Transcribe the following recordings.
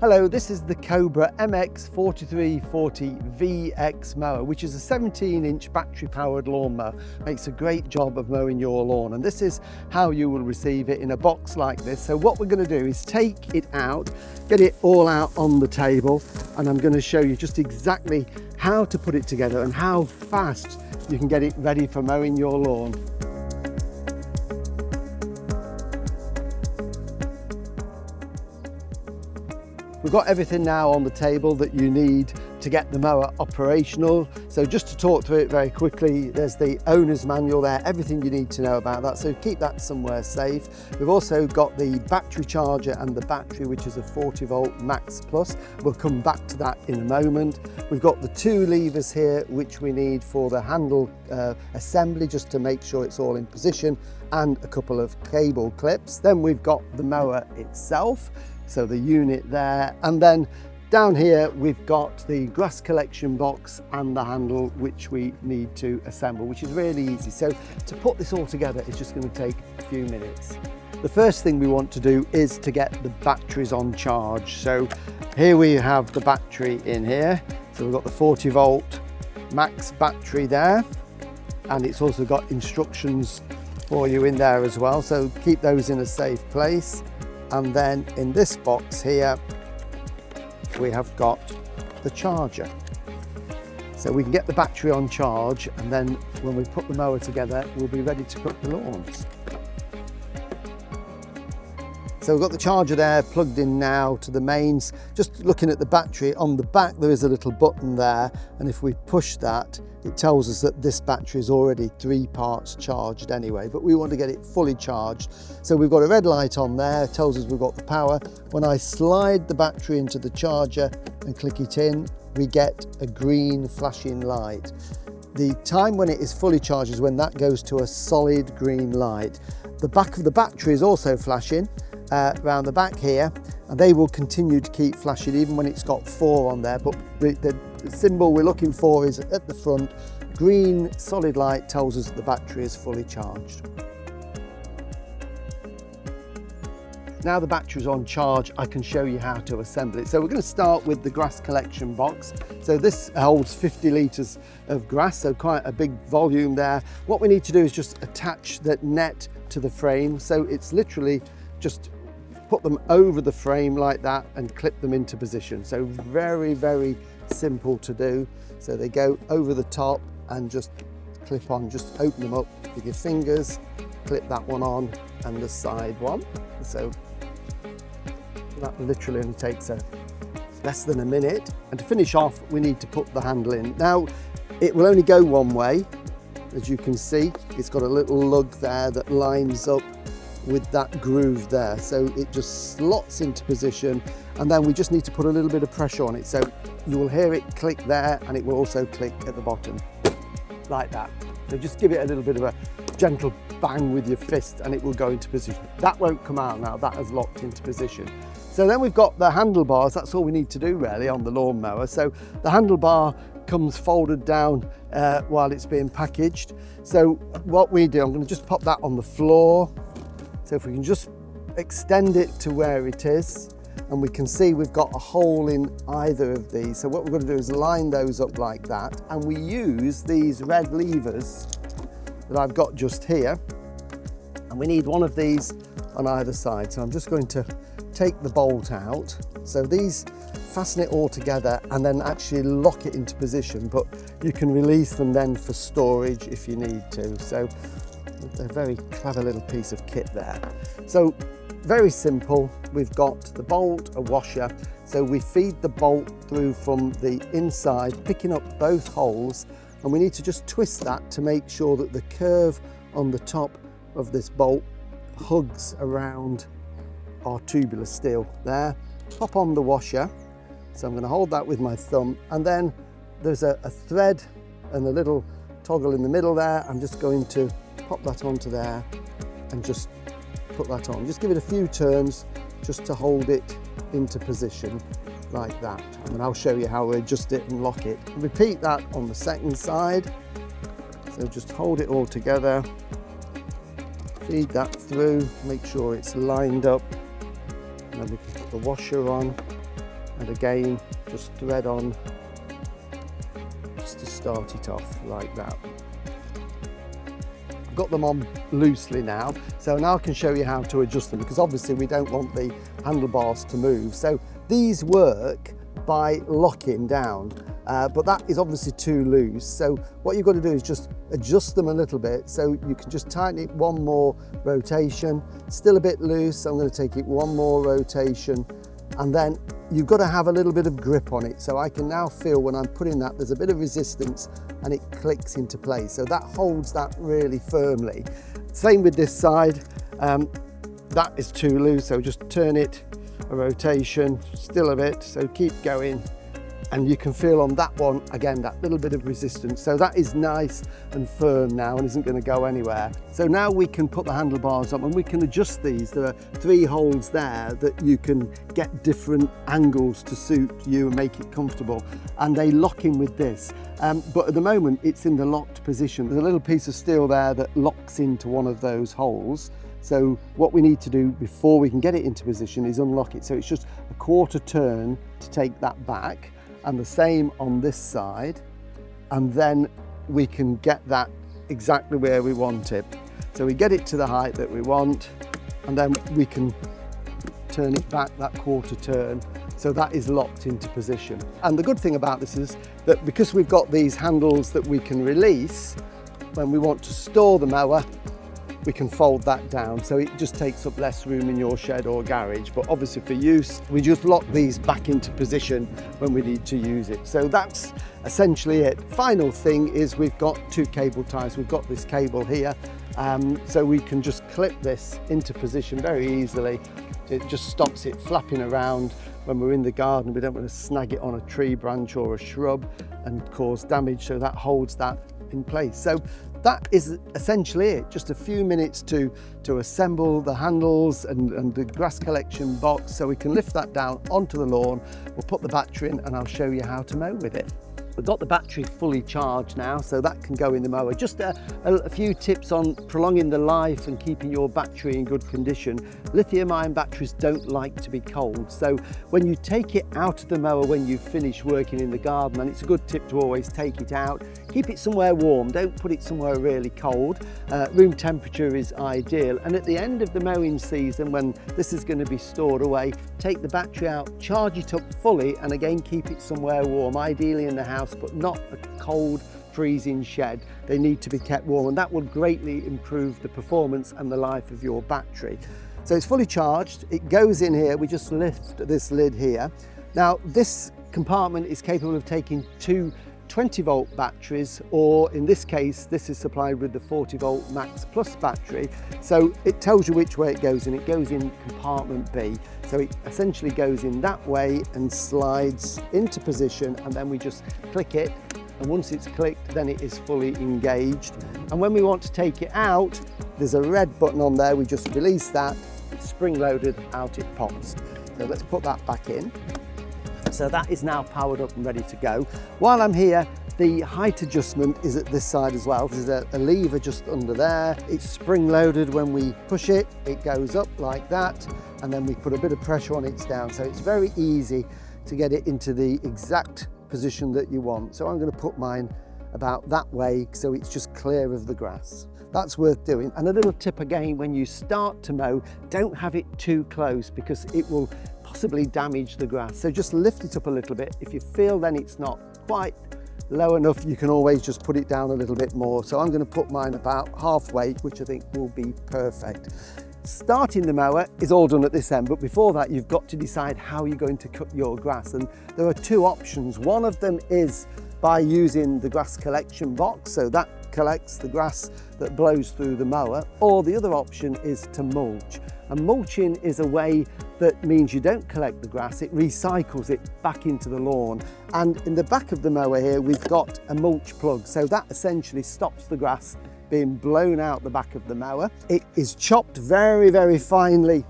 Hello, this is the Cobra MX4340VX mower, which is a 17-inch battery-powered lawnmower. Makes a great job of mowing your lawn, and this is how you will receive it in a box like this. So what we're going to do is take it out, get it all out on the table, and I'm going to show you just exactly how to put it together and how fast you can get it ready for mowing your lawn. We've got everything now on the table that you need to get the mower operational. So just to talk through it very quickly, there's the owner's manual there, everything you need to know about that, so keep that somewhere safe. We've also got the battery charger and the battery, which is a 40 volt max plus. We'll come back to that in a moment. We've got the two levers here which we need for the handle assembly, just to make sure it's all in position, and a couple of cable clips. Then we've got the mower itself, so the unit there, and then down here we've got the grass collection box and the handle which we need to assemble, which is really easy. So to put this all together, it's just going to take a few minutes. The first thing we want to do is to get the batteries on charge. So here we have the battery in here. So we've got the 40 volt max battery there, and it's also got instructions for you in there as well, so keep those in a safe place. And then in this box here, we have got the charger. So we can get the battery on charge, and then when we put the mower together, we'll be ready to cut the lawns. So we've got the charger there plugged in now to the mains. Just looking at the battery, on the back there is a little button there, and if we push that, it tells us that this battery is already 3 parts charged anyway, but we want to get it fully charged. So we've got a red light on there, it tells us we've got the power. When I slide the battery into the charger and click it in, we get a green flashing light. The time when it is fully charged is when that goes to a solid green light. The back of the battery is also flashing around the back here, and they will continue to keep flashing even when it's got 4 on there, but the symbol we're looking for is at the front. Green solid light tells us that the battery is fully charged. Now the battery's on charge, I can show you how to assemble it. So we're going to start with the grass collection box. So this holds 50 litres of grass, so quite a big volume there. What we need to do is just attach that net to the frame. So it's literally just put them over the frame like that and clip them into position. So very, very simple to do. So they go over the top and just clip on, just open them up with your fingers, clip that one on and the side one. So that literally only takes less than a minute. And to finish off, we need to put the handle in. Now, it will only go one way. As you can see, it's got a little lug there that lines up with that groove there, so it just slots into position, and then we just need to put a little bit of pressure on it, so you will hear it click there, and it will also click at the bottom like that. So just give it a little bit of a gentle bang with your fist and it will go into position. That won't come out now, that has locked into position. So then we've got the handlebars. That's all we need to do really on the lawnmower. So the handlebar comes folded down while it's being packaged. So what we do, I'm going to just pop that on the floor. So if we can just extend it to where it is, and we can see we've got a hole in either of these. So what we're going to do is line those up like that, and we use these red levers that I've got just here, and we need one of these on either side. So I'm just going to take the bolt out. So these fasten it all together and then actually lock it into position, but you can release them then for storage if you need to. So they're a very clever little piece of kit there. So very simple. We've got the bolt, a washer. So we feed the bolt through from the inside, picking up both holes, and we need to just twist that to make sure that the curve on the top of this bolt hugs around our tubular steel there. Pop on the washer. So I'm going to hold that with my thumb, and then there's a thread and a little toggle in the middle there. I'm just going to pop that onto there and just put that on. Just give it a few turns just to hold it into position like that. And I'll show you how we adjust it and lock it. Repeat that on the second side. So just hold it all together, feed that through, make sure it's lined up, and then we can put the washer on And again, just thread on just to start it off like that. I've got them on loosely now, so now I can show you how to adjust them, because obviously we don't want the handlebars to move. So these work by locking down, but that is obviously too loose. So what you've got to do is just adjust them a little bit, so you can just tighten it one more rotation. Still a bit loose, so I'm going to take it one more rotation, and then you've got to have a little bit of grip on it. So I can now feel when I'm putting that, there's a bit of resistance and it clicks into place. So that holds that really firmly. Same with this side. That is too loose, so just turn it a rotation, still a bit, so keep going. And you can feel on that one, again, that little bit of resistance. So that is nice and firm now and isn't going to go anywhere. So now we can put the handlebars on and we can adjust these. There are 3 holes there that you can get different angles to suit you and make it comfortable. And they lock in with this. But at the moment, it's in the locked position. There's a little piece of steel there that locks into one of those holes. So what we need to do before we can get it into position is unlock it. So it's just a quarter turn to take that back. And the same on this side, and then we can get that exactly where we want it. So we get it to the height that we want, and then we can turn it back that quarter turn, so that is locked into position. And the good thing about this is that because we've got these handles that we can release, when we want to store the mower, we can fold that down, so it just takes up less room in your shed or garage. But obviously for use, we just lock these back into position when we need to use it. So that's essentially it. Final thing is we've got 2 cable ties. We've got this cable here, so we can just clip this into position very easily. It just stops it flapping around when we're in the garden. We don't want to snag it on a tree branch or a shrub and cause damage, so that holds that in place. So that is essentially it. Just a few minutes to assemble the handles and the grass collection box, so we can lift that down onto the lawn. We'll put the battery in and I'll show you how to mow with it. We've got the battery fully charged now, so that can go in the mower. Just a few tips on prolonging the life and keeping your battery in good condition. Lithium-ion batteries don't like to be cold, so when you take it out of the mower when you finish working in the garden, and it's a good tip to always take it out, keep it somewhere warm, don't put it somewhere really cold. Room temperature is ideal, and at the end of the mowing season, when this is going to be stored away, take the battery out, charge it up fully, and again keep it somewhere warm, ideally in the house, but not a cold, freezing shed. They need to be kept warm, and that will greatly improve the performance and the life of your battery. So it's fully charged, it goes in here, we just lift this lid here. Now this compartment is capable of taking 2 20-volt batteries, or in this case, this is supplied with the 40-volt Max Plus battery. So it tells you which way it goes in. It goes in compartment B. So it essentially goes in that way and slides into position, and then we just click it. And once it's clicked, then it is fully engaged. And when we want to take it out, there's a red button on there. We just release that, it's spring-loaded, out it pops. So let's put that back in. So that is now powered up and ready to go. While I'm here, the height adjustment is at this side as well. There's a lever just under there. It's spring-loaded. When we push it, it goes up like that, and then we put a bit of pressure on, it's down. So it's very easy to get it into the exact position that you want. So I'm going to put mine about that way, so it's just clear of the grass. That's worth doing. And a little tip again, when you start to mow, don't have it too close, because it will possibly damage the grass. So just lift it up a little bit. If you feel then it's not quite low enough, you can always just put it down a little bit more. So I'm going to put mine about halfway, which I think will be perfect. Starting the mower is all done at this end, but before that you've got to decide how you're going to cut your grass, and there are 2 options. One of them is by using the grass collection box, so that collects the grass that blows through the mower, or the other option is to mulch. And mulching is a way that means you don't collect the grass, it recycles it back into the lawn. And in the back of the mower here, we've got a mulch plug, so that essentially stops the grass being blown out the back of the mower. It is chopped very, very finely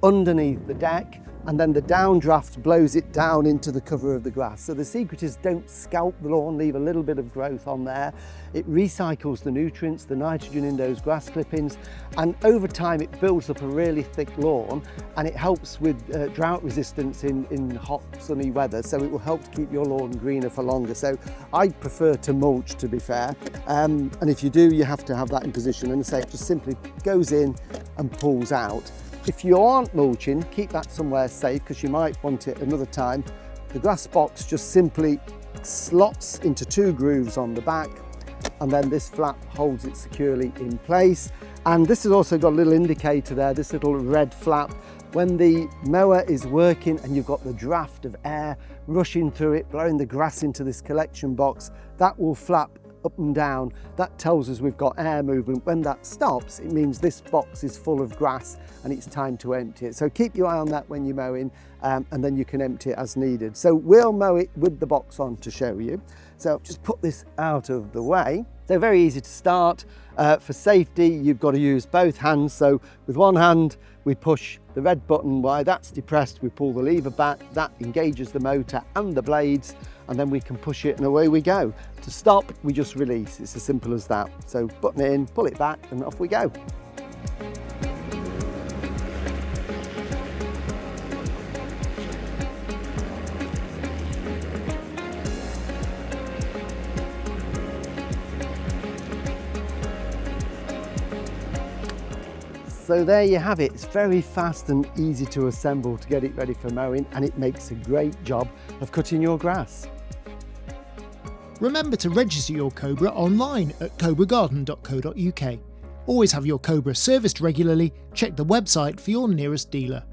underneath the deck, and then the downdraft blows it down into the cover of the grass. So the secret is don't scalp the lawn, leave a little bit of growth on there. It recycles the nutrients, the nitrogen in those grass clippings, and over time it builds up a really thick lawn, and it helps with drought resistance in hot sunny weather, so it will help to keep your lawn greener for longer. So I prefer to mulch, to be fair, and if you do, you have to have that in position, and say it just simply goes in and pulls out. If you aren't mulching, keep that somewhere safe because you might want it another time. The grass box just simply slots into 2 grooves on the back, and then this flap holds it securely in place. And this has also got a little indicator there, this little red flap. When the mower is working and you've got the draft of air rushing through it, blowing the grass into this collection box, that will flap up and down. That tells us we've got air movement. When that stops, it means this box is full of grass and it's time to empty it. So keep your eye on that when you're mowing, and then you can empty it as needed. So we'll mow it with the box on to show you. So just put this out of the way. So very easy to start. For safety, you've got to use both hands. So with one hand, we push the red button. While that's depressed, we pull the lever back. That engages the motor and the blades, and then we can push it and away we go. To stop, we just release. It's as simple as that. So button it in, pull it back, and off we go. So there you have it. It's very fast and easy to assemble to get it ready for mowing, and it makes a great job of cutting your grass. Remember to register your Cobra online at cobragarden.co.uk. Always have your Cobra serviced regularly. Check the website for your nearest dealer.